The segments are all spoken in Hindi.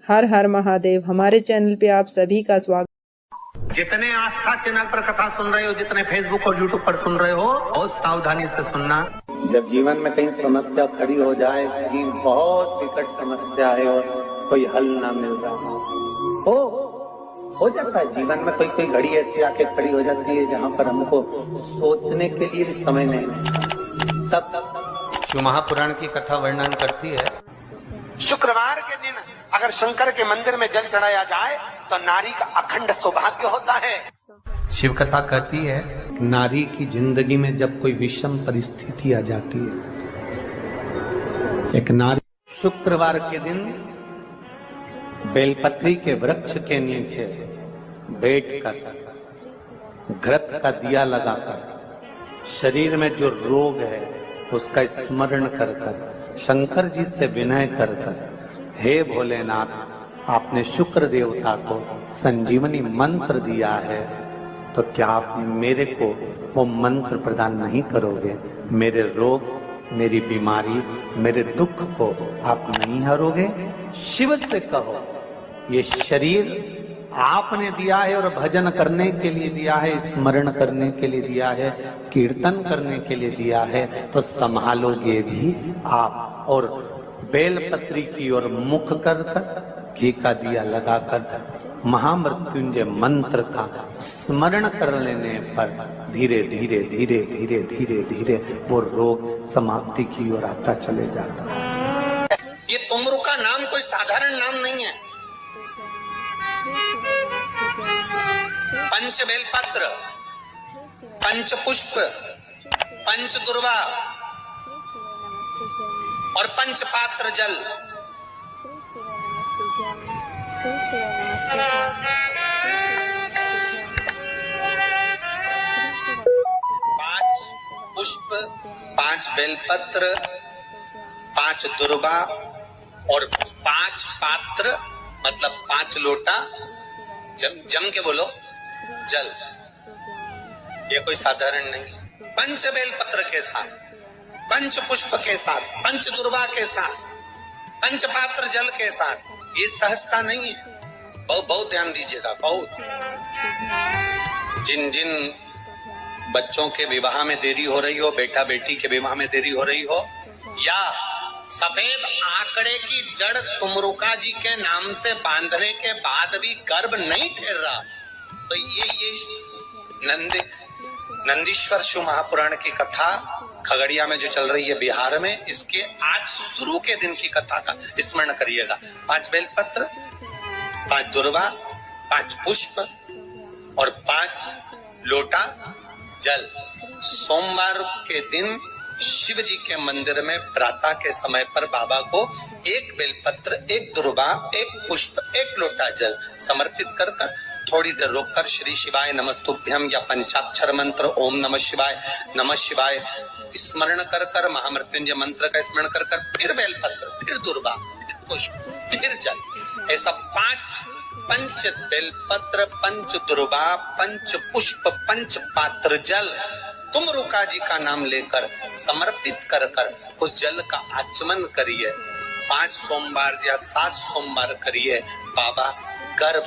हर हर महादेव। हमारे चैनल पे आप सभी का स्वागत। जितने आस्था चैनल पर कथा सुन रहे हो, जितने फेसबुक और यूट्यूब पर सुन रहे हो, बहुत सावधानी से सुनना। जब जीवन में कहीं समस्या खड़ी हो जाए, कहीं बहुत विकट समस्या है और कोई हल ना मिल रहा हो जाता है जीवन में, कोई घड़ी ऐसी आके खड़ी हो जाती है जहाँ पर हमको सोचने के लिए भी समय नहीं। तब शिव महापुराण की कथा वर्णन करती है, शुक्रवार के दिन अगर शंकर के मंदिर में जल चढ़ाया जाए तो नारी का अखंड सौभाग्य होता है। शिव कथा कहती है नारी की जिंदगी में जब कोई विषम परिस्थिति आ जाती है, एक नारी शुक्रवार के दिन बेलपत्री के वृक्ष के नीचे बैठकर घृत का दिया लगाकर शरीर में जो रोग है उसका स्मरण कर कर शंकर जी से विनय कर कर, हे भोलेनाथ आपने शुक्र देवता को संजीवनी मंत्र दिया है, तो क्या आप मेरे को वो मंत्र प्रदान नहीं करोगे? मेरे रोग, मेरी बीमारी, मेरे दुख को आप नहीं हरोगे? शिव से कहो ये शरीर आपने दिया है और भजन करने के लिए दिया है, स्मरण करने के लिए दिया है, कीर्तन करने के लिए दिया है, तो संभालोगे भी आप। और बेलपत्री की ओर मुख कर घी का दिया लगाकर महामृत्युंजय मंत्र का स्मरण कर लेने पर धीरे धीरे धीरे धीरे धीरे धीरे वो रोग समाप्ति की ओर आता चले जाता है। ये तुमरू का नाम कोई साधारण नाम नहीं है। पंच बेलपत्र, पंच पुष्प, पंच दुर्वा और पंच पात्र जल, पांच पुष्प, पांच बेलपत्र, पांच दुर्वा और पांच पात्र मतलब 5 लोटा जम के बोलो जल। ये कोई साधारण नहीं। पंच बेलपत्र के साथ, पंच पुष्प के साथ, पंच दुर्वा के साथ, पंच पात्र जल के साथ, ये सहजता नहीं है। बहुत ध्यान दीजिएगा। बहुत जिन जिन बच्चों के विवाह में देरी हो रही हो, बेटा बेटी के विवाह में देरी हो रही हो, या सफेद आंकड़े की जड़ तुमरुका जी के नाम से बांधने के बाद भी गर्भ नहीं ठहर रहा, तो ये नंदीश्वर शिव महापुराण की कथा खगड़िया में जो चल रही है बिहार में, इसके आज शुरू के दिन की कथा का स्मरण करिएगा। 5 बेलपत्र, 5 दुर्वा, 5 पुष्प और 5 लोटा जल। सोमवार के दिन शिव जी के मंदिर में प्रातः के समय पर बाबा को 1 बेलपत्र, 1 दुर्वा, 1 पुष्प, 1 लोटा जल समर्पित कर कर थोड़ी देर रोककर श्री शिवाय नमस्तुभ्यम या पंचाक्षर मंत्र ओम नमः शिवाय स्मरण कर कर महामृत्युंजय मंत्र का स्मरण कर कर फिर बेलपत्र, फिर दुर्वा, फिर पुष्प, फिर जल, ऐसा 5 पंच बेलपत्र, पंच दुर्वा, पंच पुष्प, पंच पात्र जल तुमरुका जी का नाम लेकर समर्पित कर कर उस जल का आचमन करिए। 5 सोमवार या 7 सोमवार करिए, बाबा गर्भ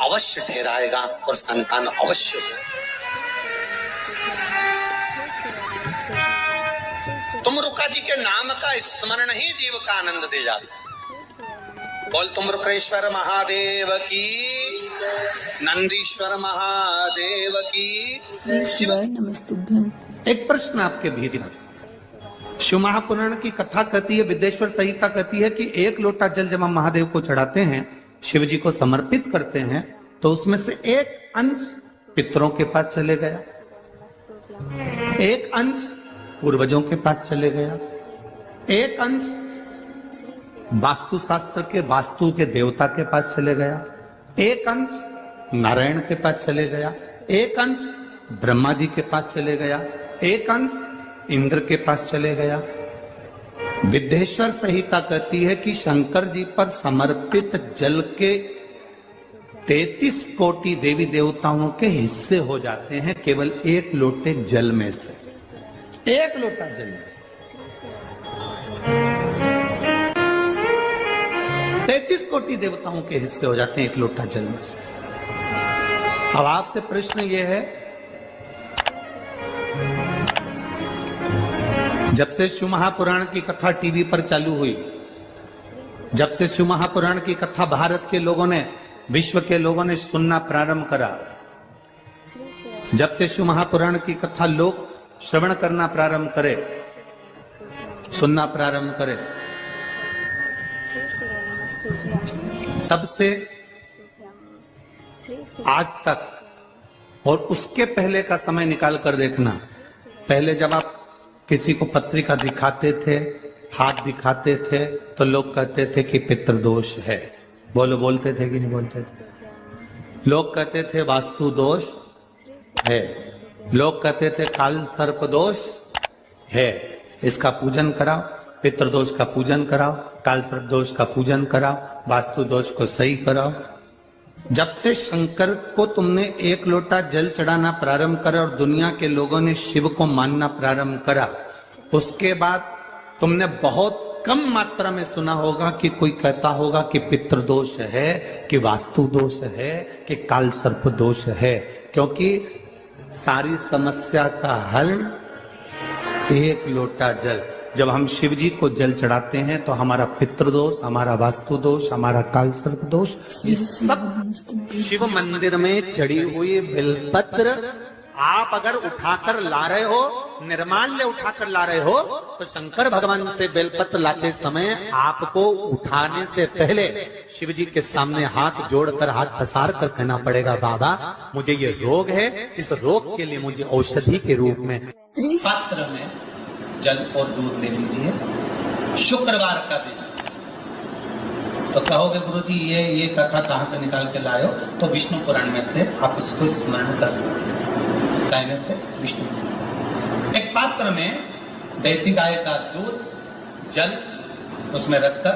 अवश्य ठहराएगा और संतान अवश्य हो। तुमरुका जी के नाम का स्मरण ही जीव का आनंद दे जाता है। बोल तुमरुकेश्वर महादेव की, नंदीश्वर महादेव की। एक प्रश्न आपके भीतर, शिव महापुराण की कथा कहती है, विद्येश्वर संहिता कहती है कि 1 लोटा जल जब हम महादेव को चढ़ाते हैं, शिव जी को समर्पित करते हैं, तो उसमें से 1 अंश पितरों के पास चले गया, 1 अंश पूर्वजों के पास चले गया, 1 अंश वास्तुशास्त्र के वास्तु के देवता के पास चले गया, 1 अंश नारायण के पास चले गया, 1 अंश ब्रह्मा जी के पास चले गया, 1 अंश इंद्र के पास चले गया। विद्येश्वर संहिता कहती है कि शंकर जी पर समर्पित जल के 33 कोटि देवी देवताओं के हिस्से हो जाते हैं केवल 1 लोटे जल में से, 1 लोटा जल में से। 33 कोटि देवताओं के हिस्से हो जाते हैं एक लोटा जल में से। अब आपसे प्रश्न ये है, जब से शिव महापुराण की कथा टीवी पर चालू हुई, जब से शिव महापुराण की कथा भारत के लोगों ने, विश्व के लोगों ने सुनना प्रारंभ करा, जब से शिव महापुराण की कथा लोग श्रवण करना प्रारंभ करे, सुनना प्रारंभ करे, तब से आज तक, और उसके पहले का समय निकाल कर देखना, पहले जब आप किसी को पत्रिका दिखाते थे, हाथ दिखाते थे, तो लोग कहते थे कि पितृदोष है। बोलते थे कि नहीं बोलते थे? लोग कहते थे वास्तु दोष है, लोग कहते थे काल सर्प दोष है, इसका पूजन कराओ, पितृदोष का पूजन कराओ, काल सर्प दोष का पूजन कराओ, वास्तु दोष को सही कराओ। जब से शंकर को तुमने एक लोटा जल चढ़ाना प्रारंभ करा और दुनिया के लोगों ने शिव को मानना प्रारंभ करा, उसके बाद तुमने बहुत कम मात्रा में सुना होगा कि कोई कहता होगा कि पितृदोष है, कि वास्तु दोष है, कि काल सर्प दोष है, क्योंकि सारी समस्या का हल एक लोटा जल। जब हम शिव जी को जल चढ़ाते हैं तो हमारा पितृदोष, हमारा वास्तु दोष, हमारा काल सर्प दोष, ये सब शिव मंदिर में चढ़ी हुई बेलपत्र आप अगर उठाकर ला रहे हो, निर्माल्य उठाकर ला रहे हो, तो शंकर भगवान से बेलपत्र लाते समय आपको उठाने से पहले शिव जी के सामने हाथ जोड़कर, हाथ पसार कर कहना पड़ेगा, बाबा मुझे ये रोग है, इस रोग के लिए मुझे औषधि के रूप में पात्र में जल और दूध ले लीजिए। शुक्रवार का दिन तो कहोगे गुरुजी ये कथा कहां से निकाल के लाए हो? तो विष्णु पुराण में से आप उसको स्मरण कर लो, कहने से विष्णु। एक पात्र में देसी गाय का दूध, जल उसमें रखकर,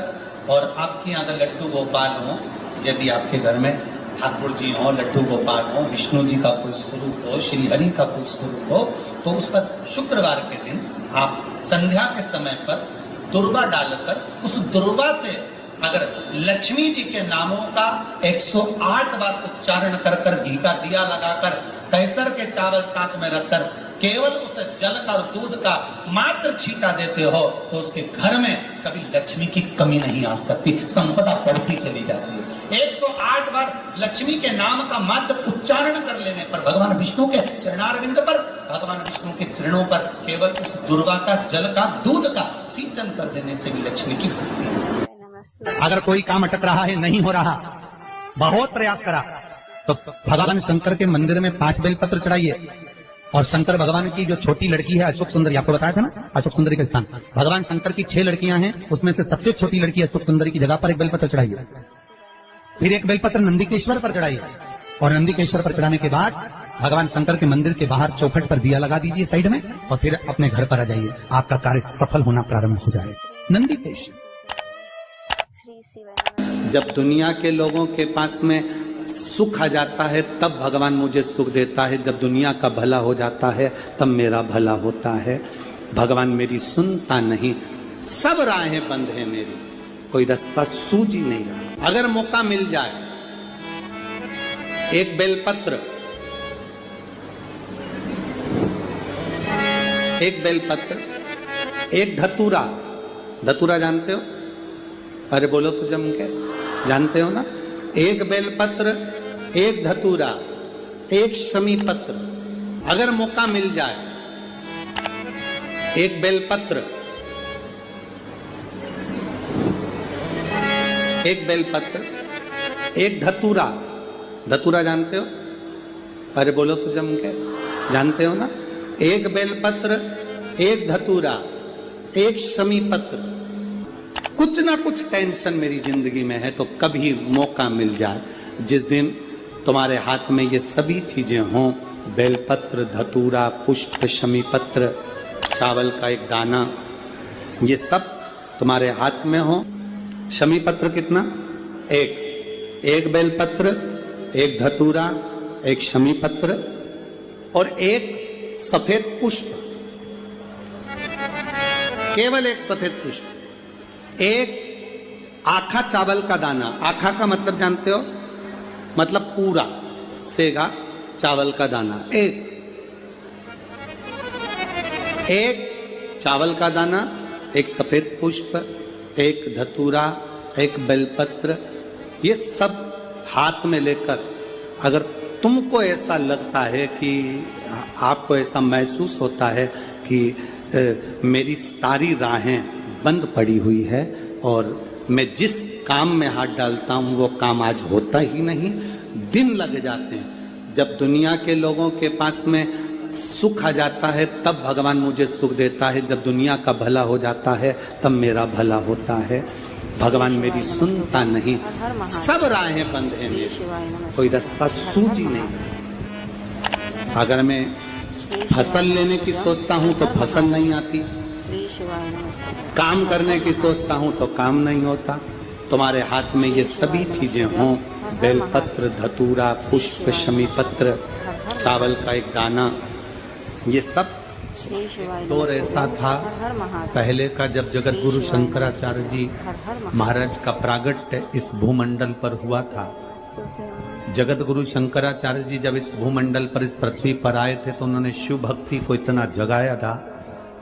और आपके यहाँ अगर लड्डू गोपाल हो, यदि आपके घर में ठाकुर जी हो, लड्डू गोपाल हो, विष्णु जी का कोई स्वरूप हो, श्री हरि का कोई स्वरूप हो, तो उस पर शुक्रवार के दिन आप संध्या के समय पर दुर्वा डालकर, उस दुर्वा से अगर लक्ष्मी जी के नामों का 108 बार उच्चारण कर कर, घी का दिया लगाकर, कैसर के चावल साथ में रखकर, केवल उस जल का और दूध का मात्र छींटा देते हो, तो उसके घर में कभी लक्ष्मी की कमी नहीं आ सकती, संपदा बढ़ती चली जाती है। 108 बार लक्ष्मी के नाम का मात्र उच्चारण कर लेने पर, भगवान विष्णु के चरणारविंद पर, भगवान विष्णु के चरणों पर केवल उस दुर्वा का, जल का, दूध का सिंचन कर देने से भी लक्ष्मी की बढ़ती है। अगर कोई काम अटक रहा है, नहीं हो रहा, बहुत प्रयास करा, तो भगवान शंकर के मंदिर में 5 बेलपत्र चढ़ाइए, और शंकर भगवान की जो छोटी लड़की है अशोक सुंदरी, आपको बताया था ना अशोक सुंदरी का स्थान, भगवान शंकर की 6 लड़कियां हैं, उसमें से सबसे छोटी लड़की अशोक सुंदरी की जगह पर एक बेलपत्र चढ़ाइए। फिर एक बेलपत्र नंदीकेश्वर पर चढ़ाइए, और नंदीकेश्वर पर चढ़ाने के बाद भगवान शंकर के मंदिर के बाहर चौखट पर दिया लगा दीजिए साइड में, और फिर अपने घर पर आ जाइए, आपका कार्य सफल होना प्रारंभ हो जाएगा। नंदीकेश्वर। जब दुनिया के लोगों के पास में सुख आ जाता है तब भगवान मुझे सुख देता है, जब दुनिया का भला हो जाता है तब मेरा भला होता है। भगवान मेरी सुनता नहीं, सब राहें बंद है मेरी, कोई रास्ता सूझ ही नहीं रहा। अगर मौका मिल जाए, एक बेलपत्र, एक बेलपत्र, एक धतूरा, धतूरा जानते हो? अरे बोलो तो जम के, जानते हो ना? एक बेलपत्र, एक धतूरा, एक शमी पत्र, अगर मौका मिल जाए, एक बेलपत्र, एक बेलपत्र, एक धतूरा, धतूरा जानते हो? अरे बोलो तो जम के, जानते हो ना? एक बेलपत्र, एक धतूरा, एक शमी पत्र। कुछ ना कुछ टेंशन मेरी जिंदगी में है, तो कभी मौका मिल जाए, जिस दिन तुम्हारे हाथ में ये सभी चीजें हों, बेलपत्र, धतूरा, पुष्प, शमी पत्र, चावल का एक दाना, ये सब तुम्हारे हाथ में हो। शमी पत्र कितना? एक बेलपत्र, एक धतूरा, एक शमी पत्र, और एक सफेद पुष्प, केवल एक सफेद पुष्प, एक आखा चावल का दाना, आखा का मतलब जानते हो, मतलब पूरा, सेगा चावल का दाना, एक चावल का दाना, एक सफेद पुष्प, एक धतूरा, एक बेलपत्र, ये सब हाथ में लेकर अगर तुमको ऐसा लगता है कि आपको ऐसा महसूस होता है कि मेरी सारी राहें बंद पड़ी हुई है और मैं जिस काम में हाथ डालता हूं वो काम आज होता ही नहीं, दिन लग जाते हैं, जब दुनिया के लोगों के पास में सुख आ जाता है तब भगवान मुझे सुख देता है, जब दुनिया का भला हो जाता है तब मेरा भला होता है, भगवान मेरी सुनता नहीं, सब राहें बंद हैं मेरी, कोई रास्ता सूझी नहीं। अगर मैं फसल लेने की सोचता हूं तो फसल नहीं आती, काम करने की सोचता हूं तो काम नहीं होता। तुम्हारे हाथ में ये सभी चीजें हों, बेलपत्र, धतूरा, पुष्प, शमी पत्र, चावल का एक दाना, ये सब दौर ऐसा था पहले का जब जगत गुरु शंकराचार्य जी महाराज का प्रागट्य इस भूमंडल पर हुआ था। जगत गुरु शंकराचार्य जी जब इस भूमंडल पर, इस पृथ्वी पर आए थे तो उन्होंने शिव भक्ति को इतना जगाया था,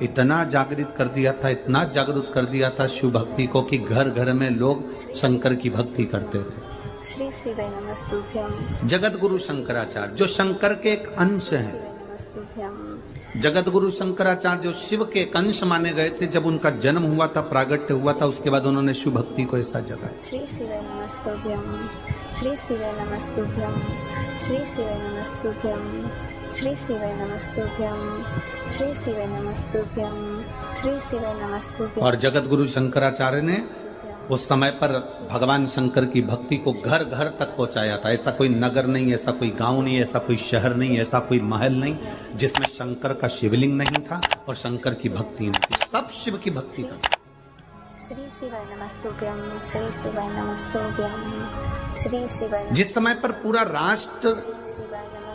इतना जागृत कर दिया था, इतना जागृत कर दिया था शिव भक्ति को कि घर घर में लोग शंकर की भक्ति करते थे। श्री श्री नमस्तुभ्यं। जगत गुरु शंकराचार्य जो शंकर के एक अंश हैं, जगत गुरु शंकराचार्य जो शिव के एक अंश माने गए थे, जब उनका जन्म हुआ था, प्रागट्य हुआ था, उसके बाद उन्होंने शिव भक्ति को ऐसा जगाया। श्री श्री नमस्तुभ्यं, श्री श्री नमस्तुभ्यं, श्री श्री नमस्तुभ्यं, श्री श्री नमस्तुभ्यं, श्री श्री नमस्तुभ्यं, श्री श्री नमस्तुभ्यं। और जगत गुरु शंकराचार्य ने उस समय पर भगवान शंकर की भक्ति को घर घर तक पहुंचाया था। ऐसा कोई नगर नहीं, ऐसा कोई गांव नहीं, ऐसा कोई शहर नहीं, ऐसा कोई महल नहीं जिसमें शंकर का शिवलिंग नहीं था और शंकर की भक्ति नहीं थी, सब शिव की भक्ति करते। श्री शिवाय नमस्तुभ्यं, श्री शिवाय नमस्तुभ्यं, श्री शिवाय। जिस समय पर पूरा राष्ट्र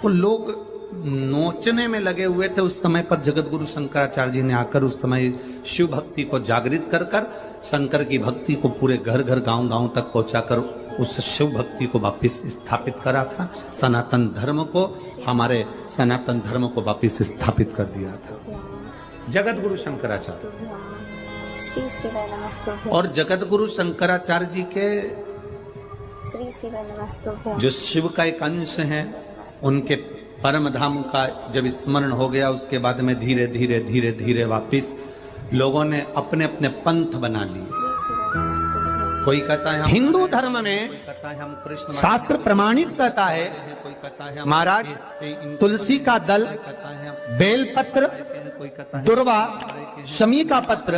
को लोग नोचने में लगे हुए थे, उस समय पर जगत गुरु शंकराचार्य जी ने आकर उस समय शिव भक्ति को जागृत कर कर शंकर की भक्ति को पूरे घर घर गांव गांव तक पहुंचाकर उस शिव भक्ति को वापस स्थापित करा था। सनातन धर्म को, हमारे सनातन धर्म को वापस स्थापित कर दिया था जगत गुरु शंकराचार्य। श्री शिवाय नमस्तुभ्यं। और जगत गुरु शंकराचार्य जी के श्री शिवाय नमस्तुभ्यं जो शिव का एक अंश है, उनके परम धाम का जब स्मरण हो गया, उसके बाद में धीरे धीरे धीरे धीरे वापिस लोगों ने अपने अपने पंथ बना लिए। कोई कहता है हिंदू धर्म में शास्त्र प्रमाणित कहता है महाराज तुलसी का दल, बेलपत्र, दुर्वा, शमी का पत्र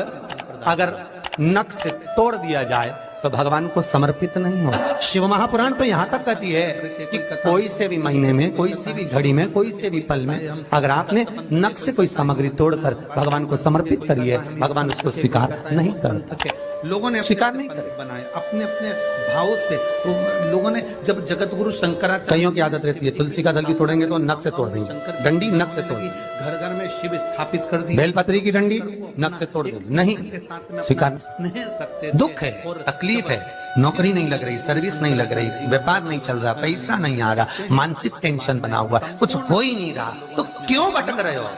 अगर नख से तोड़ दिया जाए तो भगवान को समर्पित नहीं हो। शिव महापुराण तो यहाँ तक कहती है कि कोई से भी महीने में, कोई सी भी घड़ी में, कोई से भी पल में अगर आपने नख से कोई सामग्री तोड़कर भगवान को समर्पित करी है, भगवान उसको स्वीकार नहीं करते। लोगों ने स्वीकार नहीं करे, बनाए अपने अपने भाव से। तो लोगों ने जब जगत गुरु शंकराचार्य, कईयों की आदत रहती है तुलसी का दल भी तोड़ेंगे तो नख से तोड़ देंगे, डंडी नख से तोड़, घर घर में शिव स्थापित कर दी, बेलपत्री की डंडी नख से तोड़ देंगे, नहीं स्वीकार नहीं करते। दुख है, तकलीफ है, नौकरी नहीं लग रही, सर्विस नहीं लग रही, व्यापार नहीं चल रहा, पैसा नहीं आ रहा, मानसिक टेंशन बना हुआ, कुछ हो ही नहीं रहा, तो क्यों भटक रहे हो?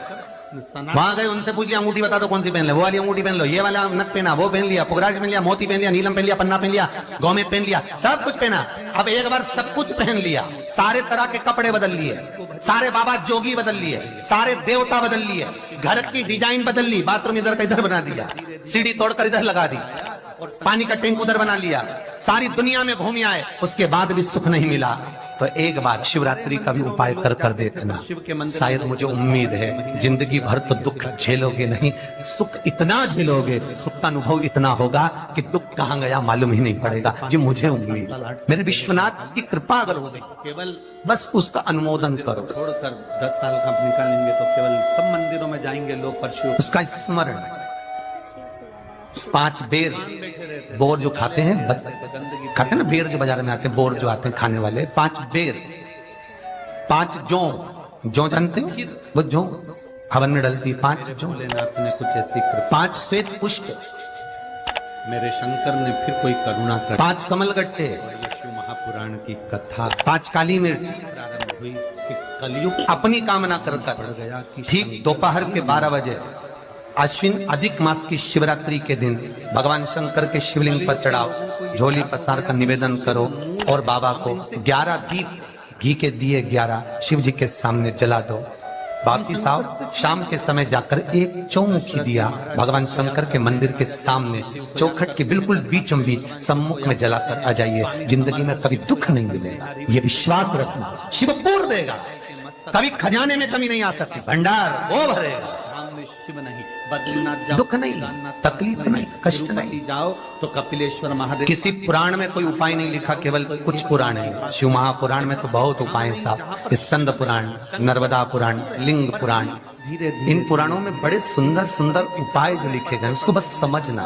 वहां गए, उनसे पूछ लिया अंगूठी बता दो कौन सी पहन ले, वो वाली अंगूठी पहन लो, ये वाला नक पहना, वो पहन लिया, पुगराज पहन लिया, मोती पहन लिया, नीलम पहन लिया, पन्ना पहन लिया, गौमेद पहन लिया, सब कुछ पहना। अब एक बार सब कुछ पहन लिया, सारे तरह के कपड़े बदल लिए, सारे बाबा जोगी बदल लिए, सारे देवता बदल लिए, घर की डिजाइन बदल ली, बाथरूम इधर का इधर बना दिया, सीढ़ी तोड़कर इधर लगा दी, पानी का टैंक उधर बना लिया, सारी दुनिया में घूम आए, उसके बाद भी सुख नहीं मिला। तो एक बार शिवरात्रि का भी उपाय कर देना। शायद मुझे उम्मीद है जिंदगी भर तो दुख झेलोगे नहीं, सुख इतना झेलोगे, सुख का अनुभव इतना होगा कि दुख कहाँ गया मालूम ही नहीं पड़ेगा। ये मुझे उम्मीद, मेरे विश्वनाथ की कृपा अगर हो गई, केवल बस उसका अनुमोदन करो। छोड़कर 10 साल का निकालेंगे तो केवल सब मंदिरों में जाएंगे लोग, पर उसका स्मरण 5 बेर, बोर जो खाते हैं, खाते हैं ना बेर जो बाजार में आते हैं, बोर जो आते हैं खाने वाले, 5 बेर, 5 जौ जानते हो, वो जौ हवन में डलती, 5 जौ लेना, आपने कुछ ऐसी 5 श्वेत पुष्प, मेरे शंकर ने फिर कोई करुणा कर 5 कमलगट्टे, ये शिव महापुराण की कथा 5 काली मिर्च प्रारंभ हुई कि कलयुग अपनी कामना कर बढ़ गया कि ठीक दोपहर के 12 बजे अश्विन अधिक मास की शिवरात्रि के दिन भगवान शंकर के शिवलिंग पर चढ़ाओ, झोली पसार कर निवेदन करो और बाबा को 11 दीप घी के दिए 11 शिव जी के सामने जला दो। वापिस आओ, शाम के समय जाकर एक चौमुखी दिया भगवान शंकर के मंदिर के सामने चौखट के बिल्कुल बीचों बीच सम्मुख में जलाकर आ जाइए। जिंदगी में कभी दुख नहीं मिलेगा, ये विश्वास रखना। शिव पूर्ण देगा, कभी खजाने में कमी नहीं आ सकती, भंडार वो भरेगा। धाम में शिव नहीं, बद्रीनाथ जाओ, दुख नहीं, केदारनाथ तकलीफ जाओ, नहीं, कष्ट तिरुपति नहीं। जाओ तो कपिलेश्वर महादेव किसी पुराण में कोई उपाय नहीं लिखा, केवल कुछ पुराण है। शिव महापुराण में तो बहुत उपाय हैं साहब। स्कंद पुराण, नर्मदा पुराण, लिंग पुराण, धीरे इन पुराणों में बड़े सुंदर सुंदर उपाय जो लिखे गए, उसको बस समझना,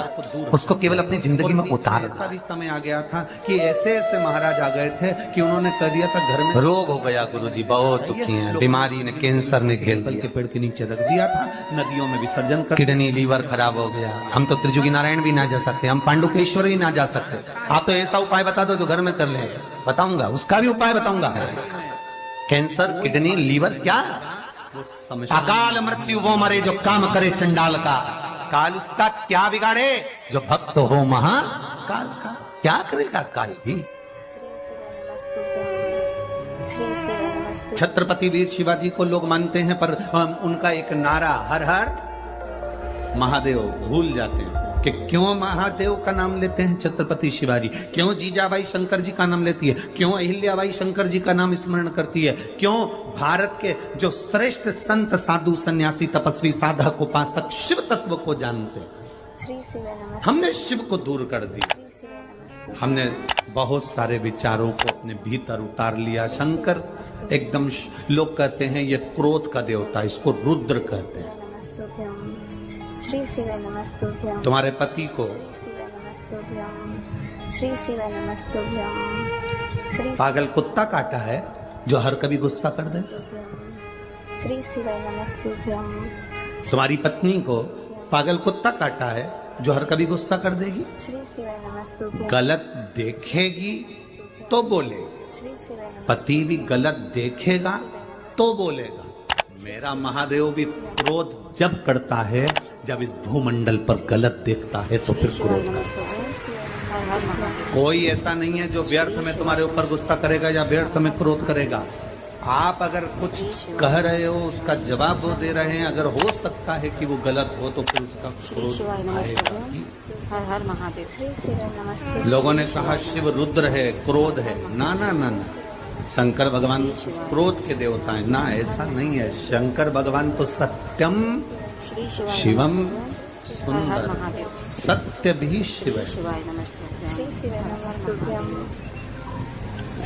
उसको केवल अपनी जिंदगी में ऐसा उतारना। भी समय आ गया था कि ऐसे ऐसे महाराज आ गए थे कि उन्होंने कर दिया था घर में रोग हो गया गुरुजी, बहुत दुखी हैं, बीमारी ने, कैंसर ने घेर पीपल के लिया, पेड़ के नीचे रख दिया था, नदियों में विसर्जन कर किडनी लीवर खराब हो गया। हम तो त्रिजुगी नारायण भी ना जा सकते, हम पांडुकेश्वर भी ना जा सकते। आप तो ऐसा उपाय बता दो जो घर में कर ले, बताऊंगा, उसका भी उपाय बताऊंगा। कैंसर, किडनी, लीवर, क्या वो समय अकाल मृत्यु वो मरे जो काम करे चंडाल का, काल उसका क्या बिगाड़े जो भक्त हो महाकाल का। क्या करेगा काल भी। श्री शिव नमस्तुभ्यं। छत्रपति वीर शिवाजी को लोग मानते हैं, पर उनका एक नारा हर हर महादेव भूल जाते हैं कि क्यों महादेव का नाम लेते हैं छत्रपति शिवाजी, क्यों जीजाबाई शंकर जी का नाम लेती है, क्यों अहिल्याबाई शंकर जी का नाम स्मरण करती है, क्यों भारत के जो श्रेष्ठ संत साधु सन्यासी तपस्वी साधक उपासक शिव तत्व को जानते हैं। श्री शिव नमस्तुभ्यं। हमने शिव को दूर कर दिया, श्री शिव नमस्तुभ्यं। हमने बहुत सारे विचारों को अपने भीतर उतार लिया। शंकर एकदम लोग कहते हैं ये क्रोध का देवता, इसको रुद्र कहते हैं। नमस्तुभ्यं। श्री शिव नमस्तुभ्यं। तुम्हारे पति को श्री शिव नमस्तुभ्यं। श्री शिव नमस्तुभ्यं। श्री पागल कुत्ता काटा है जो हर कभी गुस्सा कर दे। श्री शिव नमस्तुभ्यं। तुम्हारी पत्नी को पागल कुत्ता काटा है जो हर कभी गुस्सा कर देगी, श्री शिव नमस्तुभ्यं। गलत देखेगी तो बोले, श्री शिव नमस्तुभ्यं। पति भी गलत देखेगा तो बोलेगा। मेरा महादेव भी क्रोध जब करता है जब इस भूमंडल पर गलत देखता है तो फिर क्रोध करता है। कोई ऐसा नहीं है जो व्यर्थ में तुम्हारे ऊपर गुस्सा करेगा या व्यर्थ में क्रोध करेगा। आप अगर कुछ कह रहे हो, उसका जवाब वो दे रहे हैं, अगर हो सकता है कि वो गलत हो तो फिर उसका क्रोध आएगा ही। हर हर महादेव। श्री शिव नमस्तुभ्यं। लोगों ने कहा शिव रुद्र है, क्रोध है। ना ना ना ना, शंकर भगवान क्रोध के देवता हैं। ना, ऐसा नहीं है। शंकर भगवान तो सत्यम श्री शिवम सुंदर, सत्य भी शिव है। शिवाय नमस्तुभ्यं। श्री शिव नमस्तुभ्यं।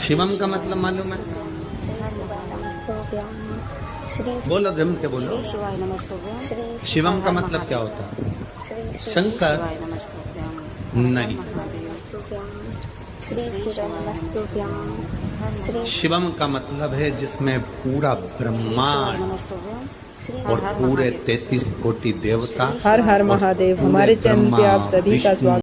शिवम का मतलब मालूम है? श्री शिव नमस्तुभ्यं। श्री बोलो, जम के बोलो। शिवाय नमस्तुभ्यं। श्री शिवम का मतलब क्या होता है? श्री शंकर शिवाय नमस्तुभ्यं। नहीं। श्री शिव नमस्तुभ्यं। श्री शिवम का मतलब है जिसमें पूरा ब्रह्मांड नमस्तुभ्यं। श्री और पूरे 33 कोटि देवता हर हर महादेव। हमारे चैनल पे आप सभी का स्वागत।